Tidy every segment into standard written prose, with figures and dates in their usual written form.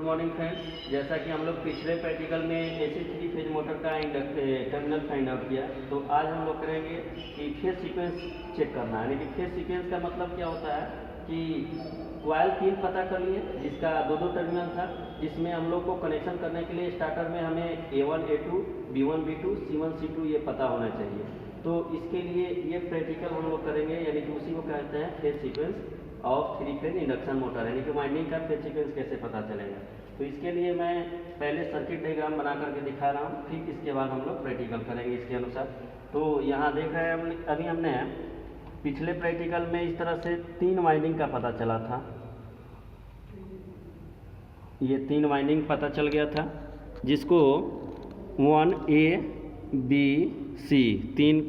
Morning friends. जैसा कि हम लोग पिछले प्रैक्टिकल में एसी थ्री फेज मोटर का टर्मिनल फाइंड आउट किया, तो आज हम लोग करेंगे कि फेज सीक्वेंस चेक करना है। यानी कि फेज सीक्वेंस का मतलब क्या होता है कि कॉइल 3 पता कर लिए जिसका दो टर्मिनल था, जिसमें हम लोग को कनेक्शन करने के लिए स्टार्टर में हमें A1 A2 B1 B2 C1 C2 ये पता होना चाहिए। तो इसके लिए ये प्रैक्टिकल हम लोग करेंगे, यानी कि उसी को कहते हैं phase sequence of three phase induction motor, यानी कि वाइंडिंग का फेज सीक्वेंस कैसे पता चलेगा। तो इसके लिए मैं पहले सर्किट डायग्राम बना करके दिखा रहा हूँ, फिर इसके बाद हम लोग प्रैक्टिकल करेंगे इसके अनुसार। तो यहाँ देख रहे हैं अभी हमने पिछले प्रैक्टिकल में इस तरह से 3 वाइंडिंग का पता चला था। ये 3 वाइंडिंग पता चल गया था, जिसको 1A B C 3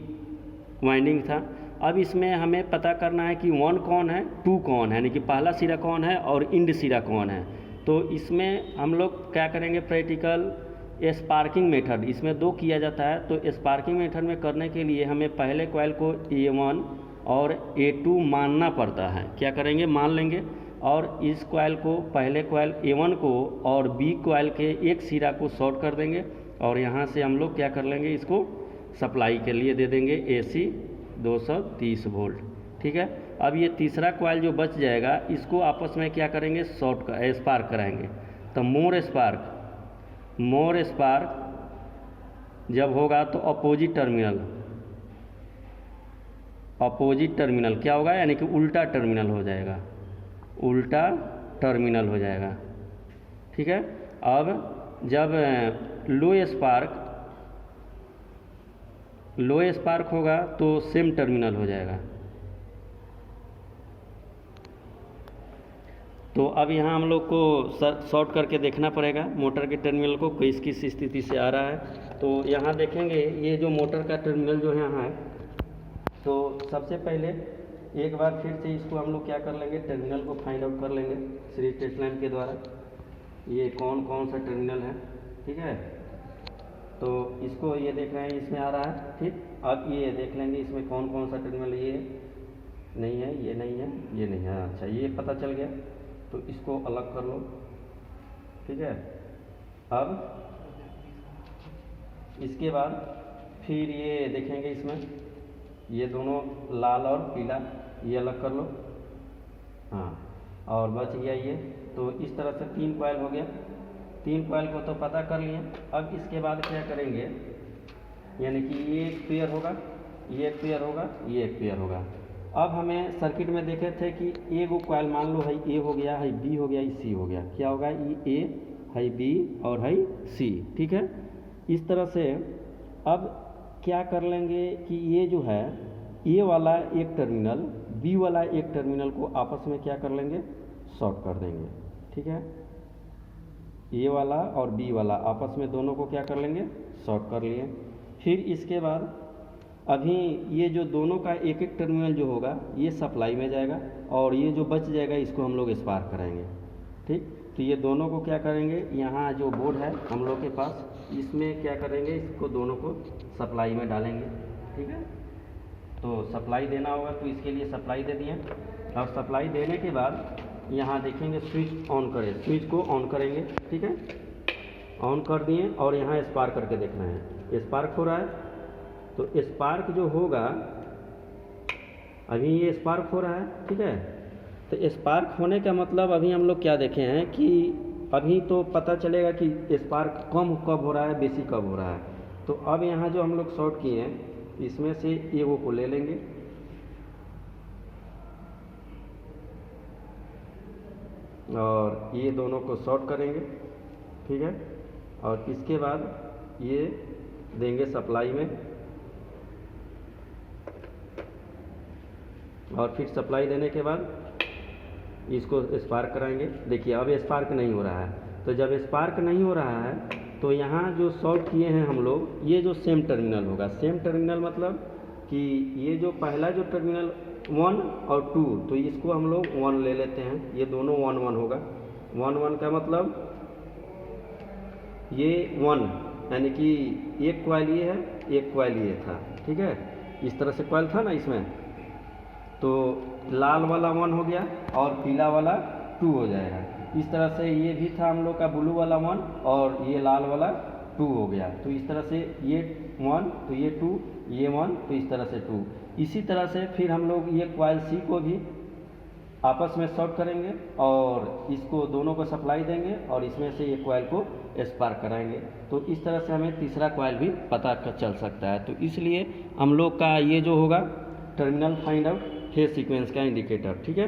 वाइंडिंग था। अब इसमें हमें पता करना है कि 1 कौन है, 2 कौन है, यानी कि पहला सिरा कौन है और इंड सिरा कौन है। तो इसमें हम लोग क्या करेंगे, प्रैक्टिकल स्पार्किंग मेथड इसमें 2 किया जाता है। तो स्पार्किंग मेथड में करने के लिए हमें पहले कॉइल को A1 और A2 मानना पड़ता है। क्या करेंगे, मान लेंगे, और इस कॉइल को पहले कॉइल A1 को और B कॉइल के एक सिरा को शॉर्ट कर देंगे, और यहाँ से हम लोग क्या कर लेंगे, इसको सप्लाई के लिए दे देंगे AC 230 वोल्ट। ठीक है। अब ये तीसरा कॉइल जो बच जाएगा, इसको आपस में क्या करेंगे, स्पार्क कराएंगे। तो मोर स्पार्क जब होगा तो अपोजिट टर्मिनल क्या होगा, यानी कि उल्टा टर्मिनल हो जाएगा। ठीक है। अब जब लो स्पार्क होगा तो सेम टर्मिनल हो जाएगा। तो अब यहाँ हम लोग को शॉर्ट करके देखना पड़ेगा मोटर के टर्मिनल को किस स्थिति से आ रहा है। तो यहाँ देखेंगे ये जो मोटर का टर्मिनल जो यहाँ है, तो सबसे पहले एक बार फिर से इसको हम लोग क्या कर लेंगे, टर्मिनल को फाइंड आउट कर लेंगे सीरीज टेस्ट लाइन के द्वारा। ये कौन सा टर्मिनल है, ठीक है। तो इसको ये देख रहे हैं, इसमें आ रहा है। ठीक। अब ये देख लेंगे इसमें कौन सा टर्मिनल, ये नहीं है, ये नहीं है, ये नहीं है। अच्छा, ये पता चल गया, तो इसको अलग कर लो। ठीक है। अब इसके बाद फिर ये देखेंगे, इसमें ये दोनों लाल और पीला ये अलग कर लो। हाँ, और बच गया ये। तो इस तरह से 3 कॉइल हो गया। 3 कॉइल को तो पता कर लिए। अब इसके बाद क्या करेंगे, यानी कि ये एक पेयर होगा, ये एक पेयर होगा, ये एक पेयर होगा। अब हमें सर्किट में देखे थे कि एक कॉइल मान लो है A हो गया, है B हो गया, है C हो गया। क्या होगा, ये A है B और है C। ठीक है। इस तरह से अब क्या कर लेंगे कि ये जो है A वाला एक टर्मिनल B वाला एक टर्मिनल को आपस में क्या कर लेंगे, शॉर्ट कर देंगे। ठीक है। A वाला और B वाला आपस में दोनों को क्या कर लेंगे, शॉर्ट कर लिए। फिर इसके बाद अभी ये जो दोनों का एक टर्मिनल जो होगा ये सप्लाई में जाएगा, और ये जो बच जाएगा इसको हम लोग स्पार्क कराएंगे। ठीक। तो ये दोनों को क्या करेंगे, यहाँ जो बोर्ड है हम लोग के पास, इसमें क्या करेंगे, इसको दोनों को सप्लाई में डालेंगे। ठीक है। तो सप्लाई देना होगा, तो इसके लिए सप्लाई दे दिए। और सप्लाई देने के बाद यहाँ देखेंगे स्विच ऑन करें, स्विच को ऑन करेंगे। ठीक है। ऑन कर दिए, और यहाँ स्पार्क करके देखना है, स्पार्क हो रहा है। तो स्पार्क जो होगा, अभी ये स्पार्क हो रहा है। ठीक है। तो स्पार्क होने का मतलब अभी हम लोग क्या देखे हैं कि अभी तो पता चलेगा कि स्पार्क कम कब हो रहा है, बेसी कब हो रहा है। तो अब यहाँ जो हम लोग शॉर्ट किए हैं, इसमें से एगो को ले लेंगे, और ये दोनों को शॉर्ट करेंगे। ठीक है। और इसके बाद ये देंगे सप्लाई में, और फिर सप्लाई देने के बाद इसको स्पार्क कराएंगे। देखिए अब स्पार्क नहीं हो रहा है। तो जब स्पार्क नहीं हो रहा है, तो यहाँ जो शॉर्ट किए हैं हम लोग, ये जो सेम टर्मिनल होगा, सेम टर्मिनल मतलब कि ये जो पहला जो टर्मिनल 1 और 2, तो इसको हम लोग 1 ले लेते हैं। ये दोनों 1 होगा। 1 का मतलब ये 1, यानी कि एक कॉइल ये है, एक कॉइल ये था। ठीक है। इस तरह से कॉइल था ना इसमें, तो लाल वाला 1 हो गया और पीला वाला 2 हो जाएगा। इस तरह से ये भी था हम लोग का ब्लू वाला 1 और ये लाल वाला 2 हो गया। तो इस तरह से ये 1 तो ये 2, ये 1 तो इस तरह से 2। इसी तरह से फिर हम लोग ये कॉइल सी को भी आपस में शॉर्ट करेंगे और इसको दोनों को सप्लाई देंगे और इसमें से ये कॉइल को स्पार्क कराएंगे। तो इस तरह से हमें तीसरा कॉइल भी पता चल सकता है। तो इसलिए हम लोग का ये जो होगा terminal find out phase sequence का इंडिकेटर, ठीक है।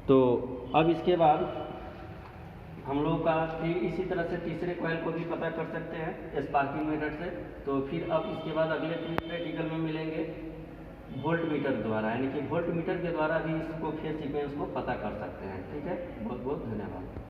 तो अब इसके बाद हम लोग का फिर इसी तरह से तीसरे कॉइल को भी पता कर सकते हैं स्पार्किंग मेथड से। तो फिर अब इसके बाद अगले प्रैक्टिकल में मिलेंगे वोल्ट मीटर द्वारा, यानी कि वोल्ट मीटर के द्वारा भी इसको फेज सीक्वेंस को पता कर सकते हैं, ठीक है। बहुत बहुत धन्यवाद।